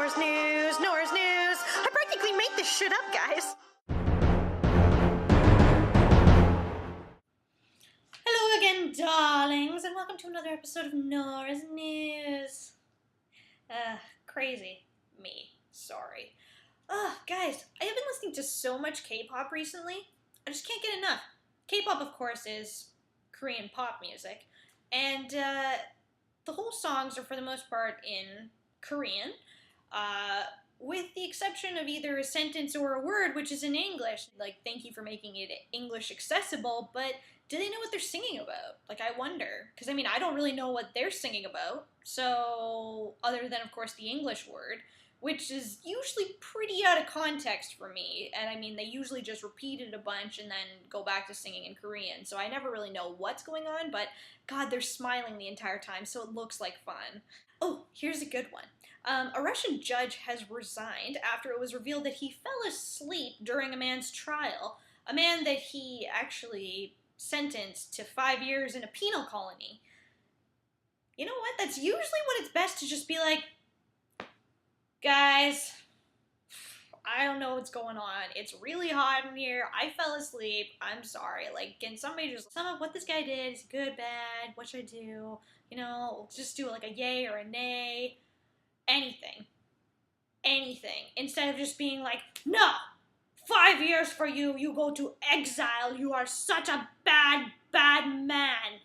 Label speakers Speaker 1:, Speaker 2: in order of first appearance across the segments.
Speaker 1: Nora's news, Nora's news. I practically made this shit up, guys. Hello again, darlings, and welcome to another episode of Nora's news. Crazy me. Sorry. Guys, I have been listening to so much K-pop recently. I just can't get enough. K-pop, of course, is Korean pop music, and the whole songs are for the most part in Korean, with the exception of either a sentence or a word, which is in English. Like, thank you for making it English accessible, but do they know what they're singing about? Like, I wonder. Because, I mean, I don't really know what they're singing about, so, other than, of course, the English word, which is usually pretty out of context for me, and I mean, they usually just repeat it a bunch and then go back to singing in Korean, so I never really know what's going on, but God, they're smiling the entire time, so it looks like fun. Oh, here's a good one. A Russian judge has resigned after it was revealed that he fell asleep during a man's trial, a man that he actually sentenced to 5 years in a penal colony. You know what? That's usually when it's best to just be like, guys, I don't know what's going on. It's really hot in here. I fell asleep. I'm sorry. Like, can somebody just sum up what this guy did? Is it good, bad? What should I do? You know, just do like a yay or a nay. Anything. Anything. Instead of just being like, no! 5 years for you. You go to exile. You are such a bad, bad man.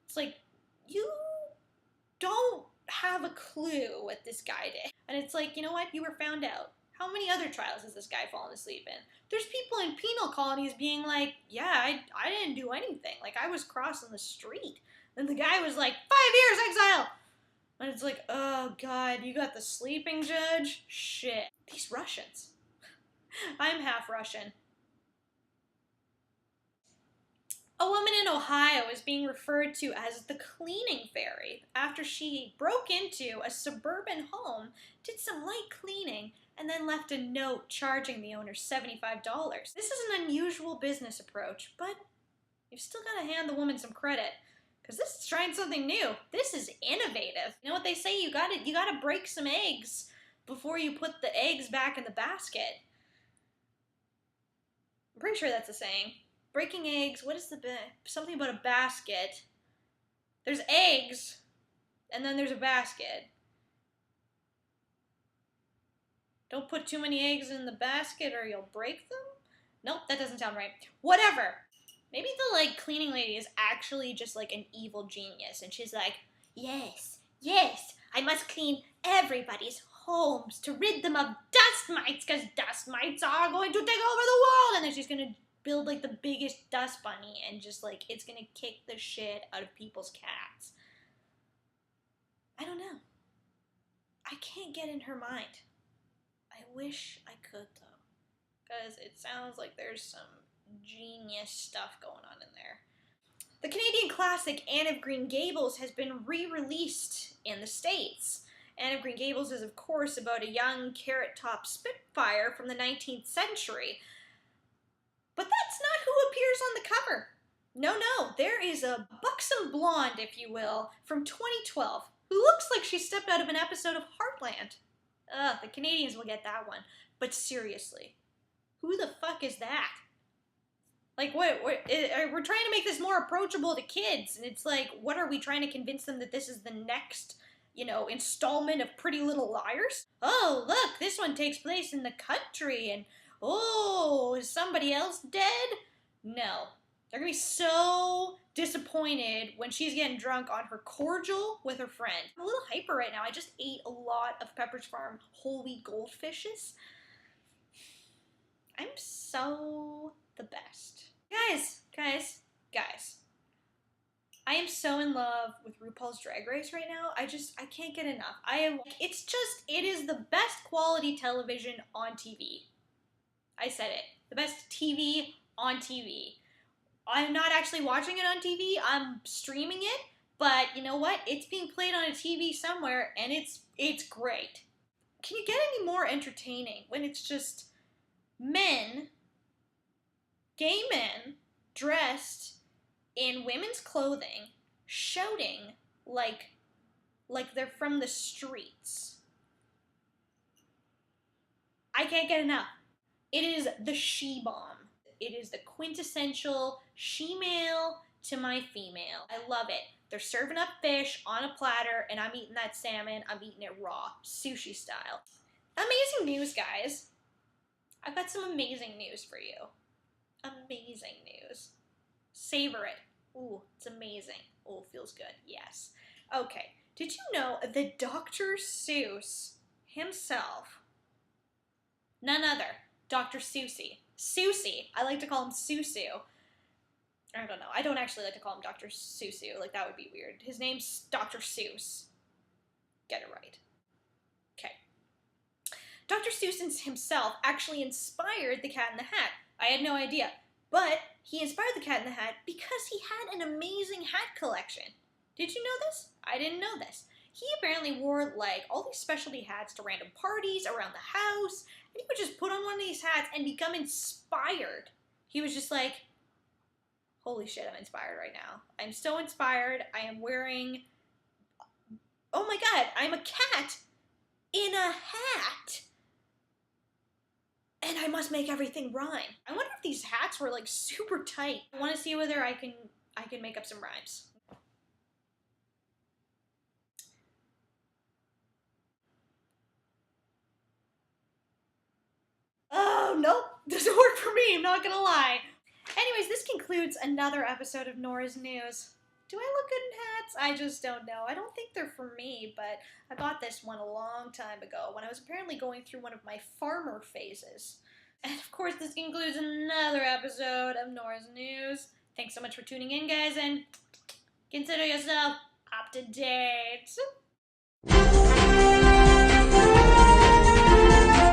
Speaker 1: It's like, you don't have a clue what this guy did. And it's like, you know what? You were found out. How many other trials has this guy fallen asleep in? There's people in penal colonies being like, yeah, I didn't do anything. Like, I was crossing the street. Then the guy was like, 5 years exile! And it's like, oh God, you got the sleeping judge? Shit. These Russians. I'm half Russian. A woman in Ohio is being referred to as the cleaning fairy after she broke into a suburban home, did some light cleaning, and then left a note charging the owner $75. This is an unusual business approach, but you've still got to hand the woman some credit, because this is trying something new. This is innovative. You know what they say? You gotta break some eggs before you put the eggs back in the basket. I'm pretty sure that's a saying. Breaking eggs, what is something about a basket. There's eggs, and then there's a basket. Don't put too many eggs in the basket or you'll break them? Nope, that doesn't sound right. Whatever. Maybe the, like, cleaning lady is actually just, like, an evil genius, and she's like, yes, I must clean everybody's homes to rid them of dust mites, because dust mites are going to take over the world, and then she's gonna build, like, the biggest dust bunny, and just, like, it's gonna kick the shit out of people's cats. I don't know. I can't get in her mind. I wish I could, though, because it sounds like there's some genius stuff going on in there. The Canadian classic Anne of Green Gables has been re-released in the States. Anne of Green Gables is, of course, about a young carrot-top spitfire from the 19th century. But that's not who appears on the cover. No, there is a buxom blonde, if you will, from 2012, who looks like she stepped out of an episode of Heartland. The Canadians will get that one. But seriously, who the fuck is that? Like, we're trying to make this more approachable to kids, and it's like, what are we trying to convince them that this is the next, you know, installment of Pretty Little Liars? Oh, look, this one takes place in the country, and oh, is somebody else dead? No. They're gonna be so disappointed when she's getting drunk on her cordial with her friend. I'm a little hyper right now. I just ate a lot of Pepperidge Farm whole wheat goldfishes. I'm so the best. Guys. I am so in love with RuPaul's Drag Race right now. I can't get enough. It is the best quality television on TV. I said it. The best TV on TV. I'm not actually watching it on TV. I'm streaming it. But you know what? It's being played on a TV somewhere, and it's great. Can you get any more entertaining when it's just men, gay men, dressed in women's clothing, shouting like they're from the streets? I can't get enough. It is the she-bomb. It is the quintessential she-male to my female. I love it. They're serving up fish on a platter, and I'm eating that salmon. I'm eating it raw, sushi style. Amazing news, guys. I've got some amazing news for you. Amazing news. Savor it. Ooh, it's amazing. Oh, feels good. Yes. Okay. Did you know that Dr. Seuss himself, none other, Dr. Susie. Susie. I like to call him Susu. I don't know. I don't actually like to call him Dr. Susu. Like, that would be weird. His name's Dr. Seuss. Get it right. Okay. Dr. Seuss himself actually inspired the Cat in the Hat. I had no idea. But he inspired the Cat in the Hat because he had an amazing hat collection. Did you know this? I didn't know this. He apparently wore, like, all these specialty hats to random parties around the house, and he would just put on one of these hats and become inspired. He was just like, holy shit, I'm inspired right now. I'm so inspired. I am wearing, oh my god, I'm a cat in a hat. And I must make everything rhyme. I wonder if these hats were, like, super tight. I want to see whether I can make up some rhymes. Oh, nope. Doesn't work for me, I'm not gonna lie. Anyways, this concludes another episode of Nora's News. Do I look good in hats? I just don't know. I don't think they're for me, but I bought this one a long time ago when I was apparently going through one of my farmer phases. And of course, this concludes another episode of Nora's News. Thanks so much for tuning in, guys, and consider yourself up to date.